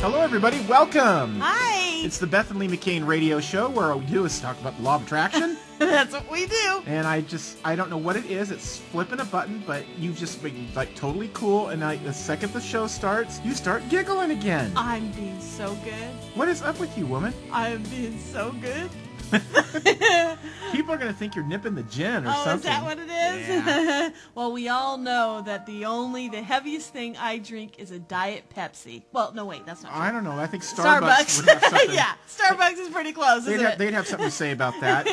Hello, everybody. Welcome. Hi. It's the Beth and Lee McCain radio show where all we do is talk about the law of attraction. That's what we do. And I don't know what it is. It's flipping a button, but you've just been like totally cool. And the second the show starts, you start giggling again. I'm being so good. What is up with you, woman? I'm being so good. People are going to think you're nipping the gin or something. something. Is that what it is? Yeah. Well, we all know that the heaviest thing I drink is a Diet Pepsi. Well, no, wait, that's not true. I don't know. I think Starbucks would have something. Yeah, Starbucks is pretty close, isn't it? They'd have something to say about that.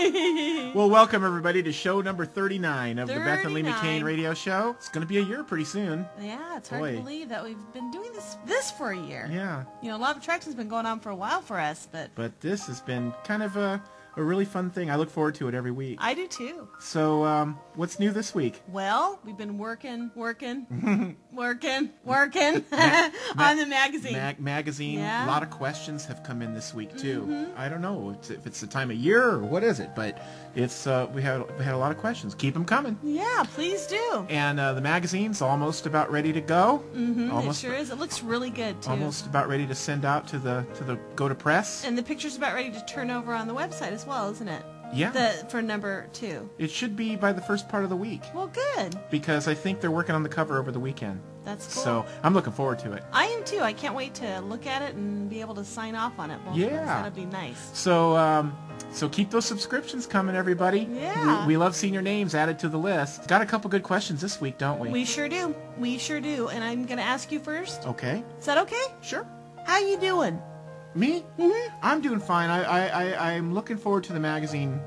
Well, welcome, everybody, to show number 39 of the Beth and Lee McCain radio show. It's going to be a year pretty soon. Yeah, it's hard to believe that we've been doing this for a year. Yeah. You know, Law of Attraction's been going on for a while for us, But this has been kind of a really fun thing. I look forward to it every week. I do too. So, what's new this week? Well, we've been working on the magazine. Magazine. Yeah. A lot of questions have come in this week too. I don't know if it's the time of year or what is it, but it's we had a lot of questions. Keep them coming. Yeah, please do. And the magazine's almost about ready to go. It sure is. It looks really good too. Almost about ready to send out to the go to press. And the picture's about ready to turn over on the website as well, isn't it? Yeah. For number 2. It should be by the first part of the week. Well, good. Because I think they're working on the cover over the weekend. That's cool. So I'm looking forward to it. I am too. I can't wait to look at it and be able to sign off on it. Yeah. That'd be nice. So so keep those subscriptions coming, everybody. Yeah. We love seeing your names added to the list. Got a couple good questions this week, don't we? We sure do. We sure do. And I'm going to ask you first. Okay. Is that okay? Sure. How you doing? Me? I'm doing fine. I'm looking forward to the magazine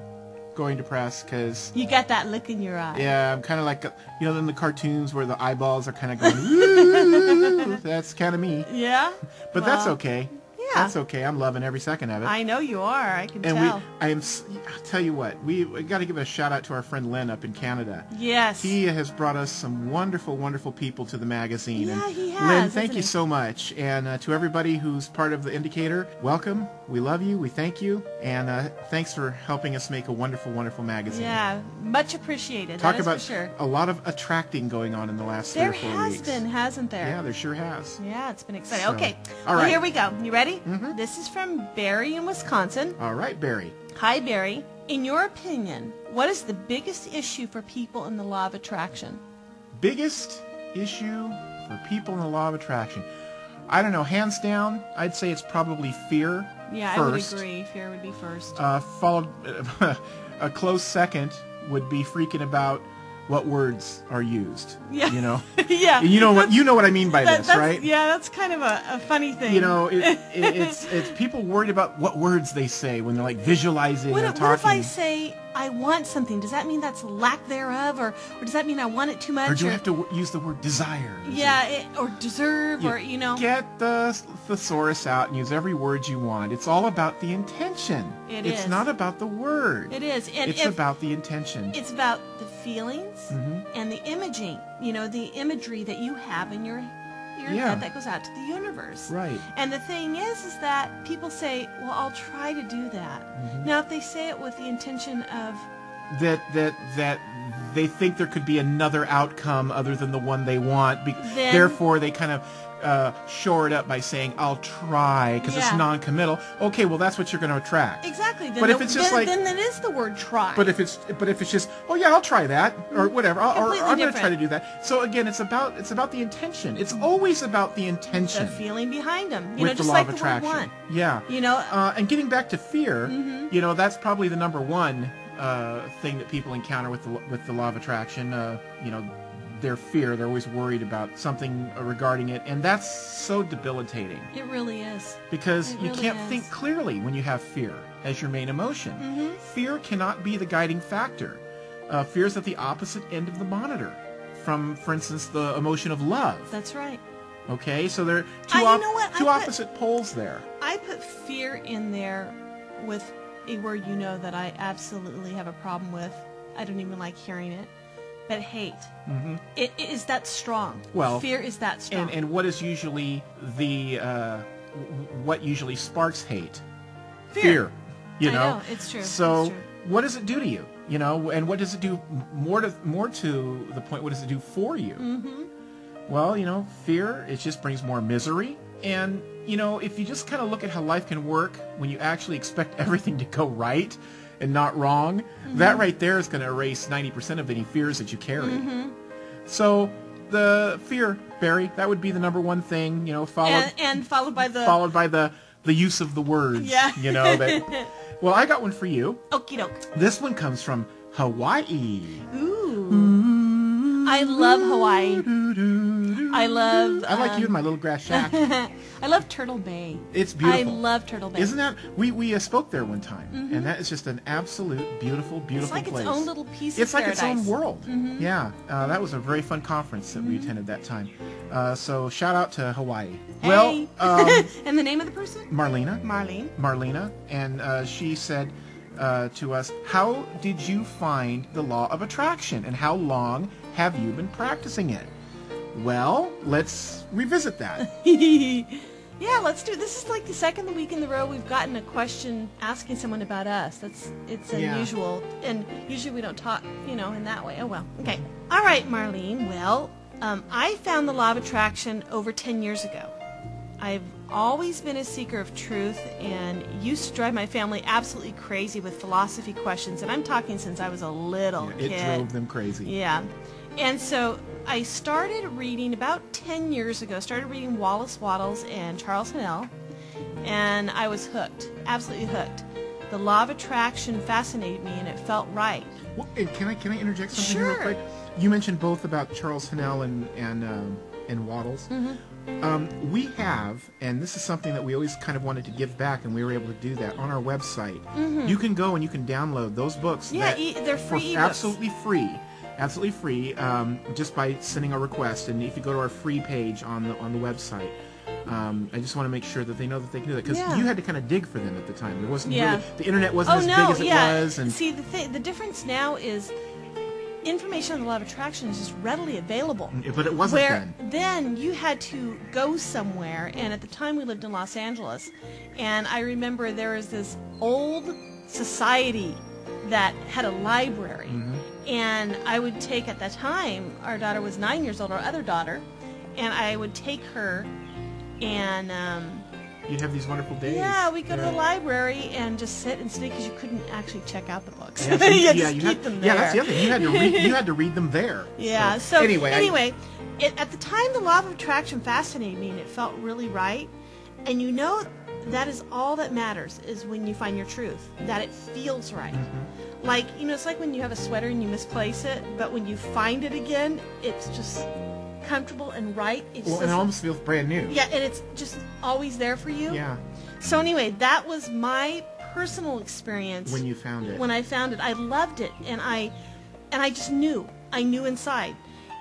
going to press because you got that look in your eye. Yeah, I'm kind of like in the cartoons where the eyeballs are kind of going. Ooh, that's kind of me. Yeah. But that's okay. Yeah. That's okay. I'm loving every second of it. I know you are. I can tell. I'll tell you what. We got to give a shout out to our friend Len up in Canada. Yes. He has brought us some wonderful, wonderful people to the magazine. Yeah, and he has. Len, thank you so much. And to everybody who's part of the Indicator, welcome. We love you. We thank you. And thanks for helping us make a wonderful, wonderful magazine. Yeah, much appreciated. Talk that is about for sure. A lot of attracting going on in the last 3 or 4 weeks. There has been, hasn't there? Yeah, there sure has. Yeah, it's been exciting. So, okay. all right. Well, here we go. You ready? Mm-hmm. This is from Barry in Wisconsin. All right, Barry. Hi, Barry. In your opinion, what is the biggest issue for people in the law of attraction? Biggest issue for people in the law of attraction? I don't know. Hands down, I'd say it's probably fear. Yeah, first. I would agree. Fear would be first. Followed, a close second would be freaking about what words are used. Yeah. You know. Yeah. You know what I mean by this, right? Yeah, that's kind of a funny thing. You know, it's people worried about what words they say when they're like visualizing and talking. What if I say I want something? Does that mean that's lack thereof, or does that mean I want it too much? Or do you have to use the word desire? Yeah, or deserve, or Get the thesaurus out and use every word you want. It's all about the intention. It's not about the word. It is. And it's about the intention. It's about the feelings and the imaging. You know, the imagery that you have in your head that goes out to the universe. Right. And the thing is that people say, well, I'll try to do that. Now, if they say it with the intention of that they think there could be another outcome other than the one they want, therefore they kind of shore it up by saying, I'll try, because it's non-committal. Okay, well, that's what you're going to attract. Exactly. Then but if it's just then it is the word try. But if it's just, oh yeah, I'll try that, or whatever, or I'm going to try to do that. So again, it's about the intention. It's always about the intention. The feeling behind them. With the law of attraction. Yeah. You know. And getting back to fear, you know, that's probably the number one thing that people encounter with the law of attraction. You know, their fear. They're always worried about something regarding it, and that's so debilitating. It really is. Because you can't think clearly when you have fear as your main emotion. Fear cannot be the guiding factor. Fear is at the opposite end of the monitor from, for instance, the emotion of love. That's right. Okay, so there are two opposite poles there. I put fear in there with a word that I absolutely have a problem with. I don't even like hearing it. But hate. It is that strong. Well, fear is that strong. And what is usually what usually sparks hate? Fear. You know? I know, it's true. So it's true. What does it do to you? You know, and what does it do more to the point? What does it do for you? Well, you know, fear, it just brings more misery. And you know, if you just kind of look at how life can work when you actually expect everything to go right and not wrong, that right there is going to erase 90% of any fears that you carry. So the fear, Barry, that would be the number one thing, you know, followed by the use of the words. Yeah. You know, that. Well, I got one for you. Okie doke. This one comes from Hawaii. Ooh. I love Hawaii. I like you in my little grass shack. I love Turtle Bay. It's beautiful. I love Turtle Bay. Isn't that? We spoke there one time, and that is just an absolute beautiful place. It's like its own little piece of It's like paradise. its own world. Yeah, that was a very fun conference that we attended that time. So shout out to Hawaii. Hey. Well, and the name of the person? Marlena. Marlene. And she said to us, "How did you find the law of attraction, and how long have you been practicing it?" Well, let's revisit that. Yeah, let's do it. This is like the second week in the row we've gotten a question asking someone about us. It's unusual, and usually we don't talk, you know, in that way. Oh well. Okay. All right, Marlene. Well, I found the law of attraction over 10 years ago. I've always been a seeker of truth and used to drive my family absolutely crazy with philosophy questions, and I'm talking since I was a little kid. It drove them crazy. Yeah. And so I started reading about 10 years ago, Wallace Wattles and Charles Hannell, and I was hooked, absolutely hooked. The law of attraction fascinated me, and it felt right. Well, can I interject something here Sure. real quick? You mentioned both about Charles Hannell and Wattles. We have, and this is something that we always kind of wanted to give back, and we were able to do that on our website. You can go and you can download those books. Yeah, they're free ebooks. Absolutely free, just by sending a request. And if you go to our free page on the website, I just want to make sure that they know that they can do that, because you had to kind of dig for them at the time. There wasn't really, the internet wasn't as big as it was. And see, the difference now is information on the law of attraction is just readily available. But it wasn't then you had to go somewhere, and at the time we lived in Los Angeles, and I remember there was this old society that had a library, and I would take, at that time, our daughter was 9 years old, our other daughter, and I would take her, and you'd have these wonderful days. Yeah, we'd go to the library and just sit and study, because you couldn't actually check out the books. Yeah, you had to keep them there. Yeah, that's the other thing. You had to read them there. Yeah. So anyway, at the time, the law of attraction fascinated me, and it felt really right. And you know, that is all that matters, is when you find your truth, that it feels right. Like, you know, it's like when you have a sweater and you misplace it, but when you find it again, it's just comfortable and right. And it almost feels brand new. Yeah, and it's just always there for you. Yeah. So anyway, that was my personal experience. When you found it. When I found it. I loved it, and I just knew. I knew inside.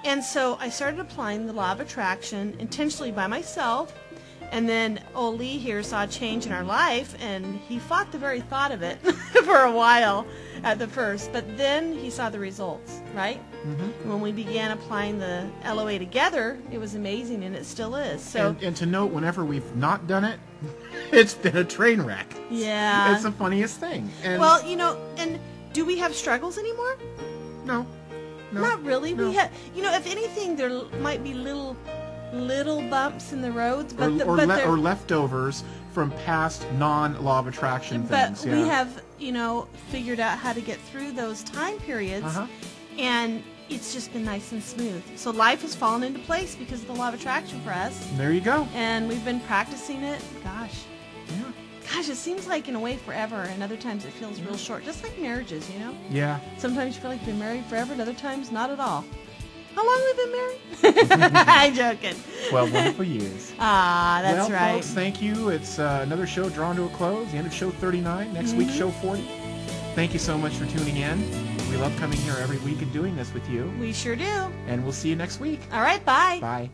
And so I started applying the law of attraction intentionally by myself. And then old Lee here saw a change in our life, and he fought the very thought of it for a while at the first. But then he saw the results, right? When we began applying the LOA together, it was amazing, and it still is. So, and to note, whenever we've not done it, it's been a train wreck. Yeah. It's the funniest thing. And well, you know, and do we have struggles anymore? No. Not really. No. We have, you know, if anything, there might be little bumps in the roads, but or leftovers from past non-law of attraction things. But we have, you know, figured out how to get through those time periods, and it's just been nice and smooth. So life has fallen into place because of the law of attraction for us. There you go. And we've been practicing it. Gosh, it seems like in a way forever, and other times it feels real short, just like marriages, you know? Yeah. Sometimes you feel like you've been married forever, and other times not at all. How long have we been married? I'm joking. 12 wonderful years. Ah, that's right. Well, folks, thank you. It's another show drawn to a close. The end of show 39. Next week, show 40. Thank you so much for tuning in. We love coming here every week and doing this with you. We sure do. And we'll see you next week. All right, bye. Bye.